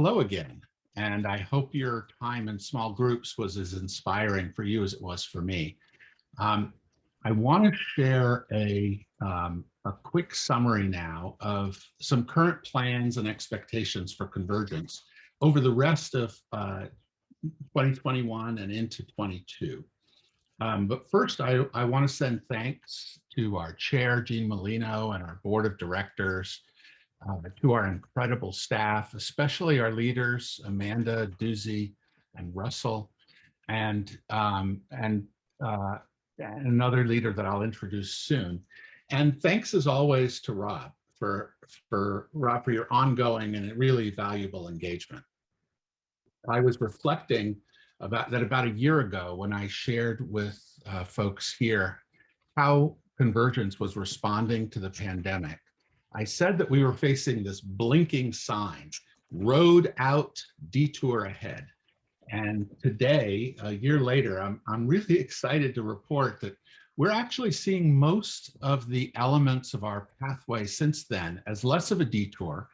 Hello again, and I hope your time in small groups was as inspiring for you as it was for me. Um, I want to share a quick summary now of some current plans and expectations for Convergence over the rest of 2021 and into 22. But first, I want to send thanks to our chair, Jean Molino, and our board of directors, to our incredible staff, especially our leaders, Amanda, Doozy, and Russell, and another leader that I'll introduce soon. And thanks as always to Rob for your ongoing and really valuable engagement. I was reflecting about a year ago when I shared with folks here how Convergence was responding to the pandemic. I said that we were facing this blinking sign, road out, detour ahead. And today, a year later, I'm really excited to report that we're actually seeing most of the elements of our pathway since then as less of a detour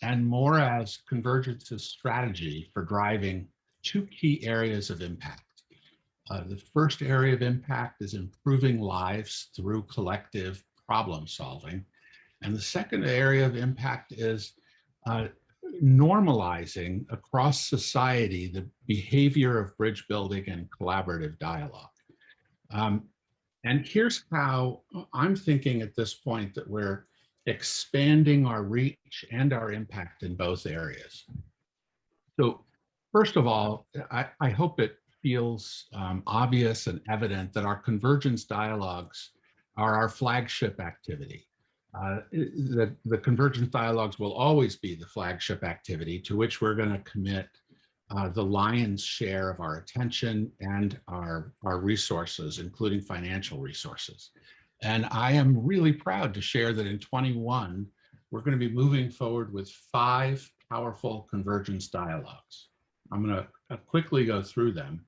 and more as Convergence's strategy for driving two key areas of impact. The first area of impact is improving lives through collective problem solving. And the second area of impact is normalizing across society the behavior of bridge building and collaborative dialogue. And here's how I'm thinking at this point that we're expanding our reach and our impact in both areas. So first of all, I hope it feels obvious and evident that our Convergence dialogues are our flagship activity. The Convergence dialogues will always be the flagship activity to which we're going to commit the lion's share of our attention and our resources, including financial resources. And I am really proud to share that in 21, we're going to be moving forward with 5 powerful Convergence dialogues. I'm going to quickly go through them.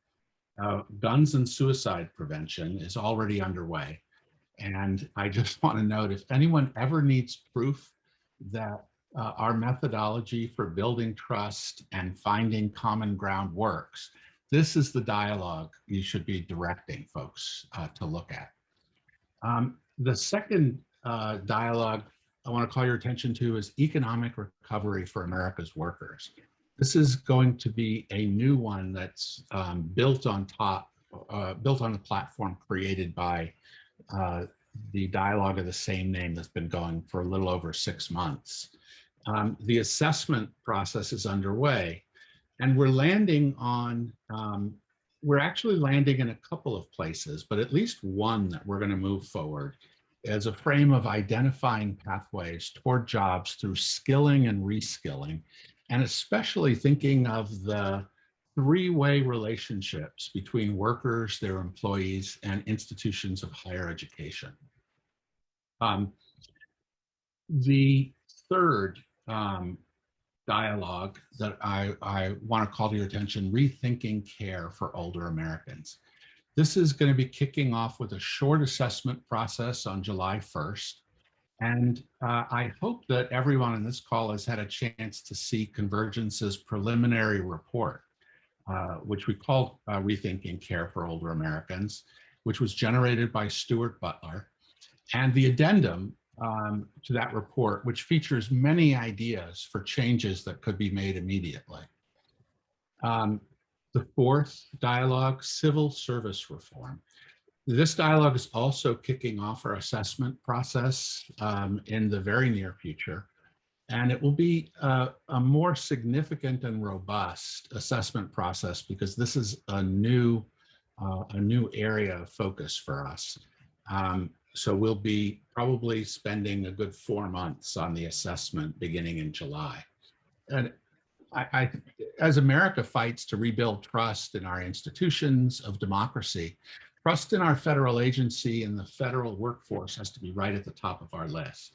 Guns and suicide prevention is already underway. And I just want to note, if anyone ever needs proof that our methodology for building trust and finding common ground works, this is the dialogue you should be directing folks to look at. The second dialogue I want to call your attention to is economic recovery for America's workers. This is going to be a new one that's built on the platform created by the dialogue of the same name that's been going for a little over 6 months. The assessment process is underway, and we're actually landing in a couple of places, but at least one that we're going to move forward as a frame of identifying pathways toward jobs through skilling and reskilling, and especially thinking of the 3-way relationships between workers, their employees, and institutions of higher education. The third dialogue that I want to call to your attention, rethinking care for older Americans. This is going to be kicking off with a short assessment process on July 1st. And I hope that everyone on this call has had a chance to see Convergence's preliminary report, which we call Rethinking Care for Older Americans, which was generated by Stuart Butler, and the addendum to that report, which features many ideas for changes that could be made immediately. The fourth dialogue, civil service reform. This dialogue is also kicking off our assessment process in the very near future. And it will be a more significant and robust assessment process because this is a new area of focus for us. So we'll be probably spending a good 4 months on the assessment beginning in July. And as America fights to rebuild trust in our institutions of democracy, trust in our federal agency and the federal workforce has to be right at the top of our list.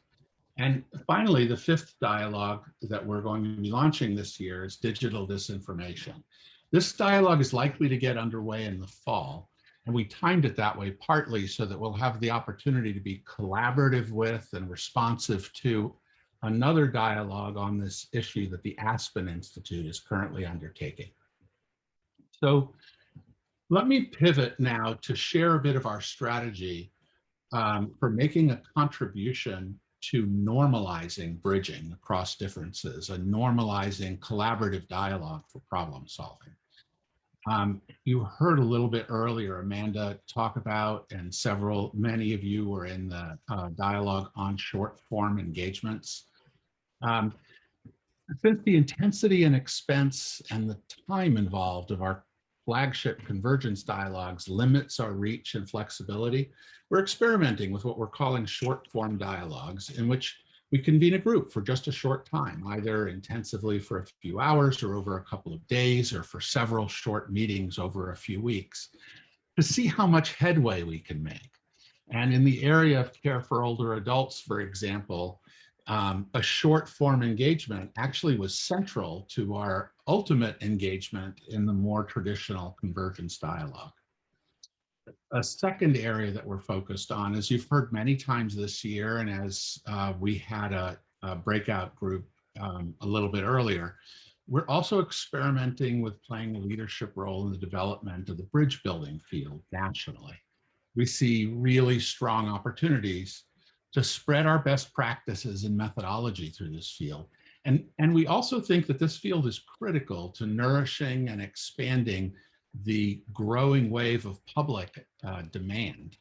And finally, the fifth dialogue that we're going to be launching this year is digital disinformation. This dialogue is likely to get underway in the fall, and we timed it that way partly so that we'll have the opportunity to be collaborative with and responsive to another dialogue on this issue that the Aspen Institute is currently undertaking. So let me pivot now to share a bit of our strategy for making a contribution to normalizing bridging across differences and normalizing collaborative dialogue for problem solving. You heard a little bit earlier Amanda talk about, and many of you were in the dialogue on short form engagements. Since the intensity and expense and the time involved of our flagship convergence dialogues limits our reach and flexibility, we're experimenting with what we're calling short form dialogues, in which we convene a group for just a short time, either intensively for a few hours or over a couple of days, or for several short meetings over a few weeks, to see how much headway we can make. And in the area of care for older adults, for example, a short form engagement actually was central to our ultimate engagement in the more traditional convergence dialogue. A second area that we're focused on, as you've heard many times this year, and as we had a breakout group a little bit earlier, we're also experimenting with playing a leadership role in the development of the bridge building field nationally. We see really strong opportunities to spread our best practices and methodology through this field. And we also think that this field is critical to nourishing and expanding the growing wave of public demand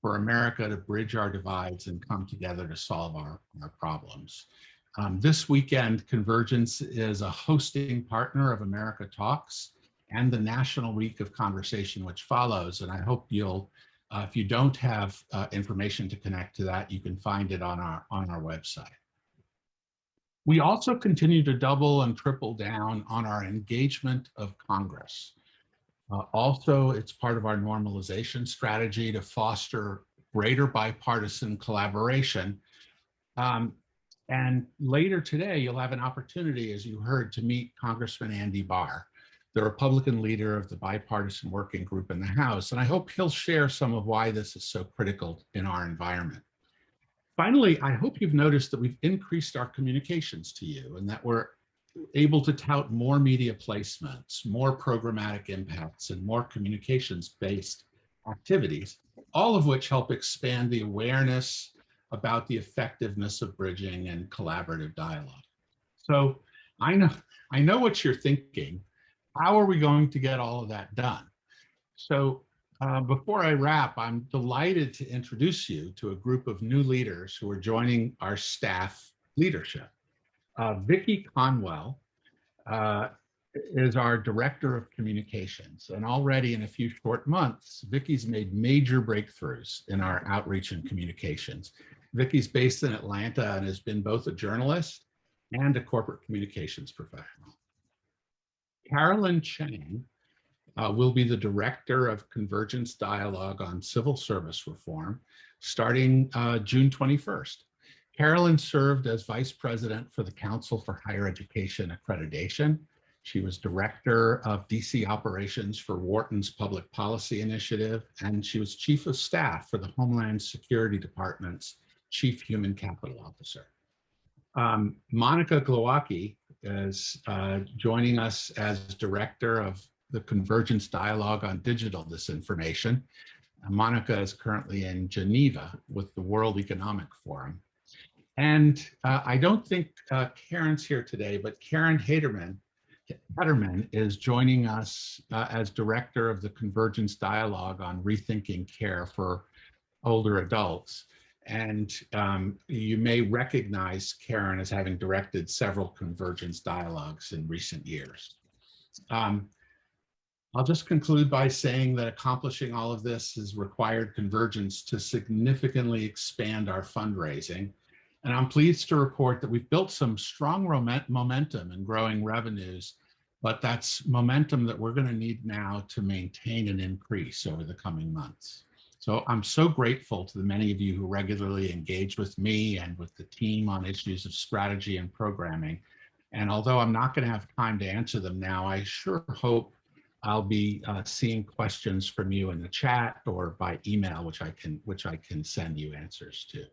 for America to bridge our divides and come together to solve our problems. This weekend, Convergence is a hosting partner of America Talks and the National Week of Conversation, which follows. And I hope you'll, if you don't have information to connect to that, you can find it on our website. We also continue to double and triple down on our engagement of Congress. Also, it's part of our normalization strategy to foster greater bipartisan collaboration. And later today, you'll have an opportunity, as you heard, to meet Congressman Andy Barr, the Republican leader of the bipartisan working group in the House. And I hope he'll share some of why this is so critical in our environment. Finally, I hope you've noticed that we've increased our communications to you and that we're able to tout more media placements, more programmatic impacts, and more communications-based activities, all of which help expand the awareness about the effectiveness of bridging and collaborative dialogue. So I know what you're thinking. How are we going to get all of that done? So before I wrap, I'm delighted to introduce you to a group of new leaders who are joining our staff leadership. Vicki Conwell is our Director of Communications. And already in a few short months, Vicki's made major breakthroughs in our outreach and communications. Vicki's based in Atlanta and has been both a journalist and a corporate communications professional. Carolyn Chang will be the Director of Convergence Dialogue on Civil Service Reform starting June 21st. Carolyn served as Vice President for the Council for Higher Education Accreditation. She was Director of DC Operations for Wharton's Public Policy Initiative, and she was Chief of Staff for the Homeland Security Department's Chief Human Capital Officer. Monica Glowacki is joining us as Director of the Convergence Dialogue on Digital Disinformation. Monica is currently in Geneva with the World Economic Forum. And I don't think Karen's here today, but Karen Hederman is joining us as Director of the Convergence Dialogue on Rethinking Care for Older Adults. And you may recognize Karen as having directed several convergence dialogues in recent years. I'll just conclude by saying that accomplishing all of this has required Convergence to significantly expand our fundraising. And I'm pleased to report that we've built some strong momentum and growing revenues, but that's momentum that we're going to need now to maintain and increase over the coming months. So I'm so grateful to the many of you who regularly engage with me and with the team on issues of strategy and programming. And although I'm not going to have time to answer them now, I sure hope I'll be seeing questions from you in the chat or by email, which I can send you answers to.